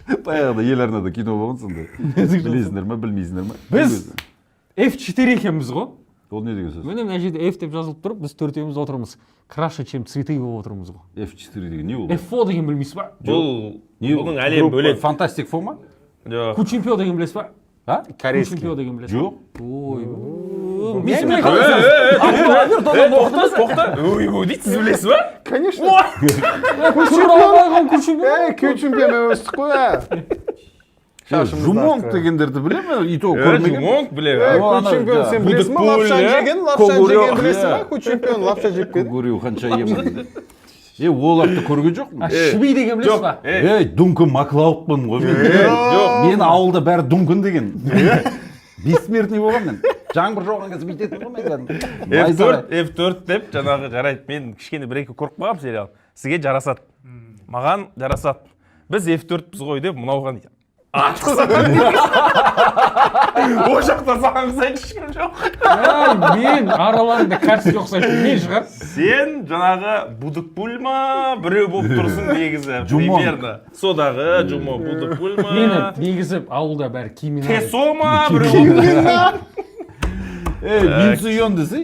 Баяғыда ел арнада кино болған сондай. Білесіңдер ма, білмейсіңдер ма? Біз F4 екенбіз ғой. Ол не деген сөз? Міне мына жерде F деп жазылып тұрып, біз төртеуміз отырмыз. Краше, чем цветы болып отырмыз ғой. F4 деген не ол? F4 деген білмейсіз ба? Бұның әлем бөлек. Фантастик фо ма? Жоқ. Кучемпио деген білесіз ба? А? Корейский. Кучемпио деген білесіз ба? Жоқ. Ой. Тоқта. Ой, дейсіз білесіз ба? Конечно. Кучемпион өстік қой. Жумонг дегендерді біле ме? И то көрмеген. Жумонг біле. Кучемпион сен білесің ма? Лапшан жеген білесің ба? Кучемпион лапша жеп кеді. Кугурю қанша емін. Оларды көрген жоқпын. Шби деген білесіз ба? Дункан Маклаудпын ғой мен. Мен ауылда бәрі Дункан деген. Бессмертный болған мен. Жаңбыр жауған кезде бүйтетін ғой мен. F4 деп жаңағы жарайды. Мен кішкене бір-екі көріп қалғам сериал. Сізге жарасады. Маған жарасады. Біз F4-піз ғой деп мынауған дейді. О жақта саған ұқсайды ешкім жоқ. Мен араларында кәрсіге ұқсайды. Не шығар? Сен жаңағы будық пұл ма? Біреу болып тұрсың негізі. Примерно. Содағы жумо будық пұл ма? Мені негізі ауылда бәрі киіммен Тесо ма? Біреу болып тұрсың. Минсуйон десей.